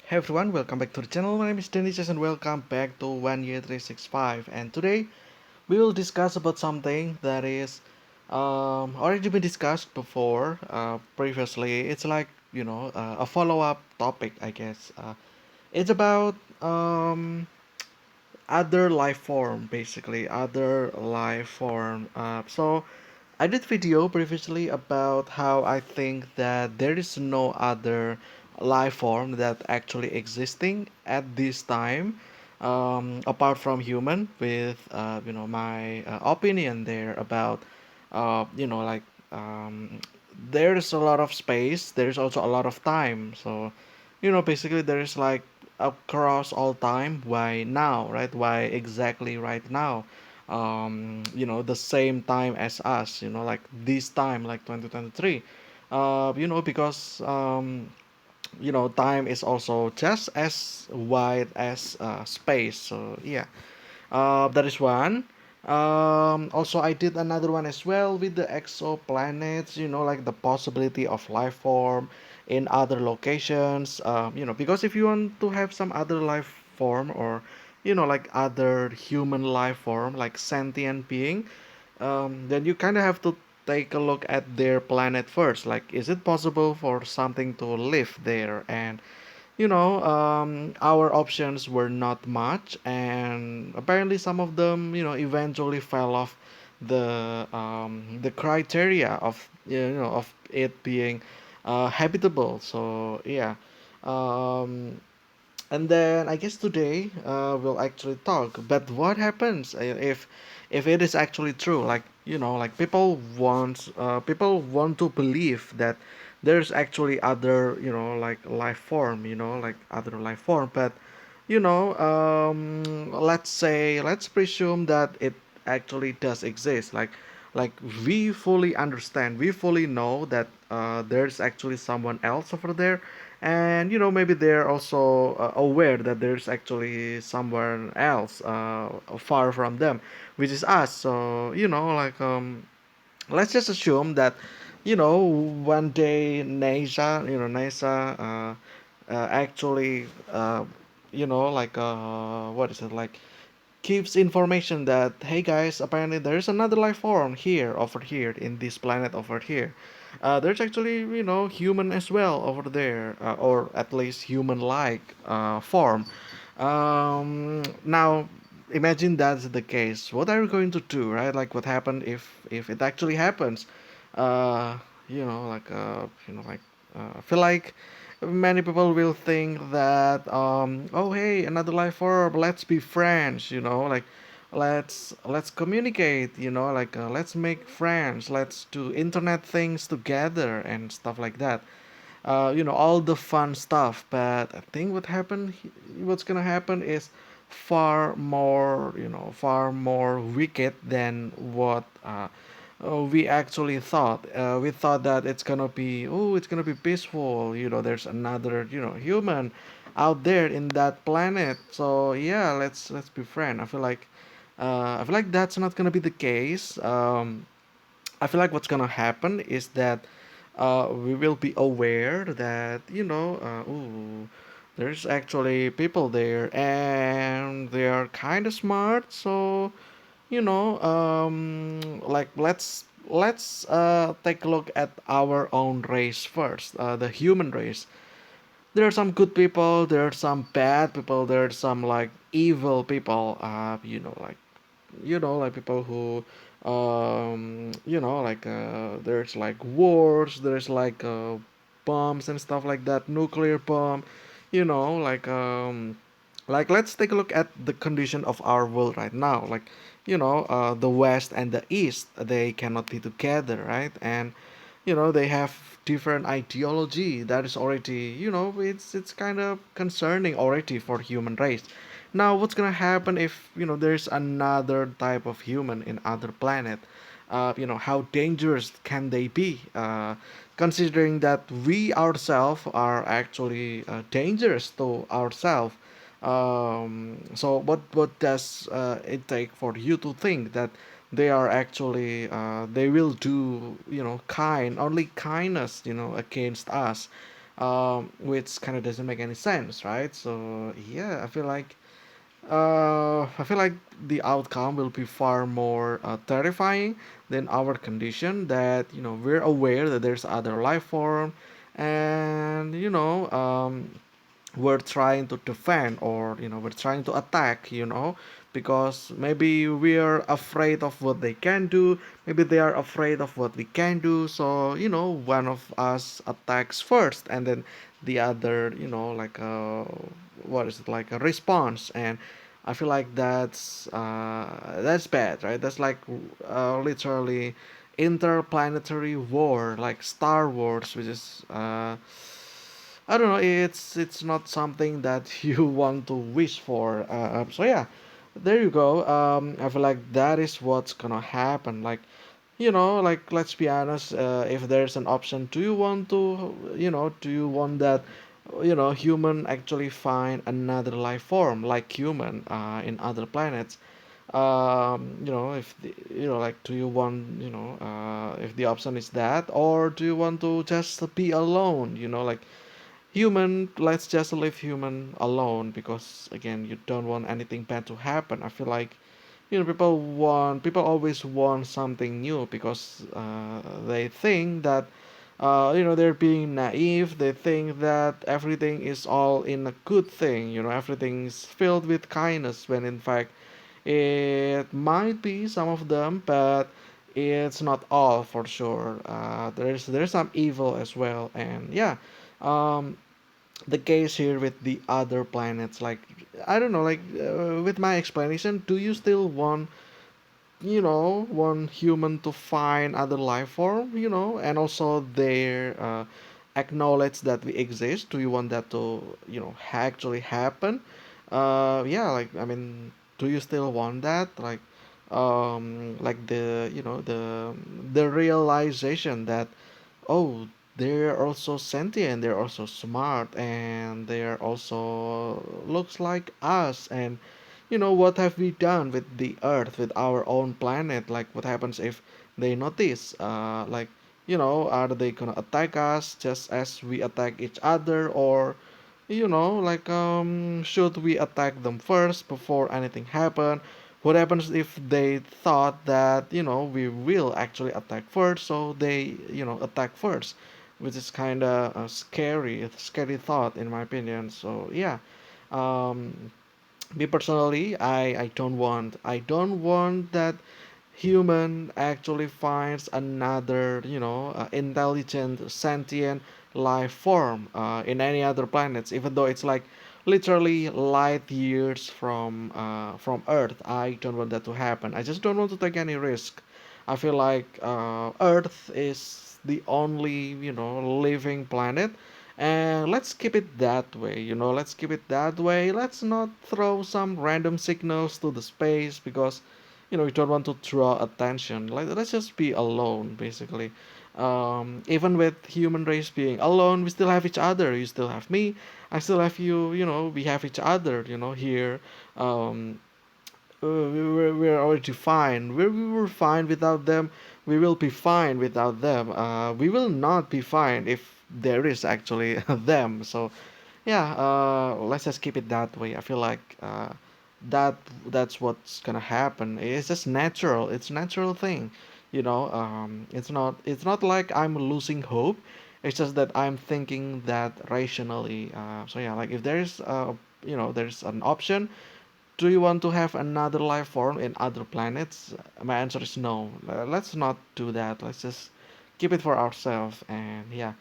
Hey everyone, welcome back to the channel. My name is Dennis and welcome back to One Year 365. And today we will discuss about something that is already been discussed before previously. It's like a follow-up topic, I guess. It's about other life form, basically other life form. So I did video previously about how I think that there is no other life form that actually existing at this time, apart from human. With my opinion there about like there's a lot of space. There's also a lot of time. So basically there's like across all time. Why now, right? Why exactly right now? The same time as us, like this time, like 2023. Because time is also just as wide as space. So yeah, that is one. Also, I did another one as well with the exoplanets. Like the possibility of life form in other locations. Because if you want to have some other life form, or like other human life form, like sentient being, then you kind of have to take a look at their planet first. Like, is it possible for something to live there? And our options were not much, and apparently some of them, eventually fell off the criteria of of it being habitable. So yeah, um, and then I guess today we'll actually talk. But what happens if it is actually true? Like like people want to believe that there's actually other like life form, like other life form. But let's presume that it actually does exist. Like we fully understand, we fully know that there's actually someone else over there, and maybe they're also aware that there's actually someone else far from them, which is us. So like let's just assume that one day NASA actually like what is it, like gives information that, hey guys, apparently there's another life form here, over here, in this planet over here. There's actually human as well over there, or at least human like form. Now imagine that's the case. What are you going to do, right? Like, what happened if it actually happens? uh like I feel like many people will think that, oh hey, another life form, let's be friends, like let's communicate, like let's make friends, let's do internet things together and stuff like that. All the fun stuff. But I think what's gonna happen is far more wicked than what we actually thought. We thought that it's gonna be peaceful. There's another human out there in that planet. So yeah, let's be friends. I feel like that's not gonna be the case. I feel like what's gonna happen is that we will be aware that ooh, there's actually people there, and they are kind of smart. So like let's take a look at our own race first, the human race. There are some good people, there are some bad people, there are some like evil people. Like people who like there's like wars, there's like bombs and stuff like that, nuclear bomb. Like let's take a look at the condition of our world right now. Like the west and the east, they cannot be together, right? And they have different ideology. That is already, it's kind of concerning already for human race. Now what's gonna happen if there's another type of human in other planet? How dangerous can they be, considering that we ourselves are actually dangerous to ourselves? So what does it take for you to think that they are actually they will do only kindness against us? which kind of doesn't make any sense, right? So yeah, I feel like the outcome will be far more terrifying than our condition. That we're aware that there's other life form, and we're trying to defend, or we're trying to attack, because maybe we are afraid of what they can do, maybe they are afraid of what we can do. So one of us attacks first, and then the other, like what is it, like a response. And I feel like that's bad, right? That's like literally interplanetary war, like Star Wars, which is I don't know. It's not something that you want to wish for. So yeah, there you go. I feel like that is what's gonna happen. Like, like let's be honest. If there's an option, do you want that, human actually find another life form like human in other planets? If like, do you want, if the option is that, or do you want to just be alone? Like human, let's just leave human alone, because again, you don't want anything bad to happen. I feel like people always want something new, because they think that they're being naive. They think that everything is all in a good thing, everything's filled with kindness, when in fact it might be some of them, but it's not all for sure. There's some evil as well. And yeah, um the case here with the other planets, like, I don't know, like, with my explanation, do you still want human to find other life form, and also they acknowledge that we exist? Do you want that to actually happen? Yeah, like, I mean, do you still want that, like the the realization that, oh, they're also sentient, they're also smart, and they're also looks like us. And what have we done with the earth, with our own planet? Like, what happens if they notice? Like, are they gonna attack us just as we attack each other? Or like, should we attack them first before anything happen? What happens if they thought that we will actually attack first, so they attack first, which is kind of a scary thought, in my opinion. So yeah, um me personally, I don't want that human actually finds another, intelligent, sentient life form in any other planets, even though it's like literally light years from Earth. I don't want that to happen. I just don't want to take any risk. I feel like Earth is the only, living planet, and let's keep it that way. Let's keep it that way. Let's not throw some random signals to the space, because we don't want to draw attention. Like, let's just be alone, basically. Even with human race being alone, we still have each other. You still have me, I still have you. We have each other, here. um, we're already fine. We were fine without them. We will be fine without them. We will not be fine if there is actually them. So yeah, let's just keep it that way. I feel like that that's what's gonna happen. It's just natural. It's a natural thing. It's not like I'm losing hope. It's just that I'm thinking that rationally. So yeah, like, if there's an option, do you want to have another life form in other planets? My answer is no. Let's not do that. Let's just keep it for ourselves. And yeah,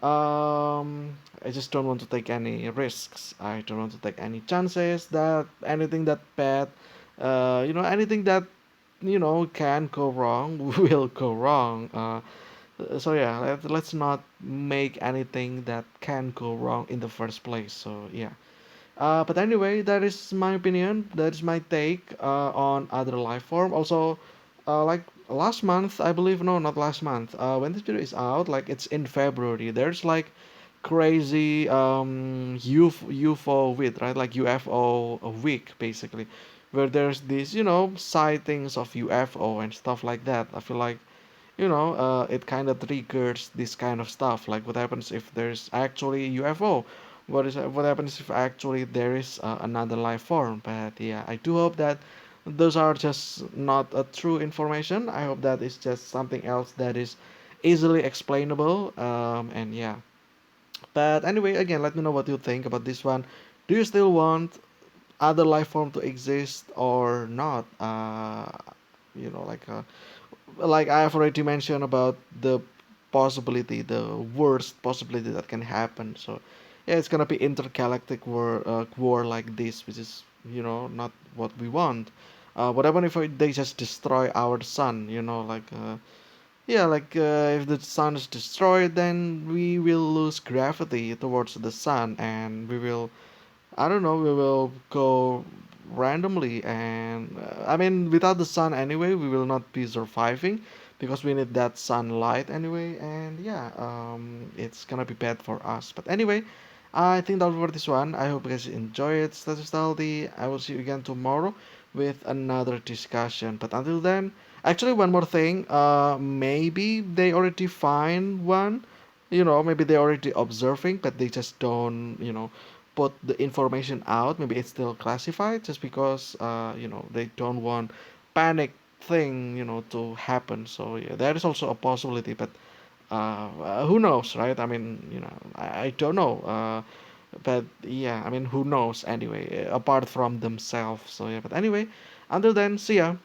I just don't want to take any risks. I don't want to take any chances that anything that bad, anything that can go wrong will go wrong. So yeah, let's not make anything that can go wrong in the first place. So yeah. But anyway, that is my opinion. That is my take on other life form. Also, like last month, I believe, no, not last month. When this video is out, like it's in February. There's like crazy UFO week, right? Like UFO a week, basically, where there's these sightings of UFO and stuff like that. I feel like it kind of triggers this kind of stuff. Like, what happens if there's actually UFO? What happens if actually there is another life form? But yeah, I do hope that those are just not a true information. I hope that it's just something else that is easily explainable. And yeah. But anyway, again, let me know what you think about this one. Do you still want other life form to exist or not? You know, like I've already mentioned about the possibility, the worst possibility that can happen. So yeah, it's gonna be intergalactic war like this, which is not what we want. What happen if they just destroy our sun? Yeah, if the sun is destroyed, then we will lose gravity towards the sun, and we will, I don't know, we will go randomly. And I mean, without the sun anyway, we will not be surviving because we need that sunlight anyway. And yeah, it's gonna be bad for us. But anyway, I think that's for this one. I hope you guys enjoy it. Stay healthy. I will see you again tomorrow with another discussion. But until then, actually, one more thing. Maybe they already find one. Maybe they already observing, but they just don't, put the information out. Maybe it's still classified just because they don't want panic thing to happen. So yeah, that is also a possibility. But who knows, right? I mean, I don't know. But yeah, I mean, who knows anyway? Apart from themselves. So yeah. But anyway, until then, see ya.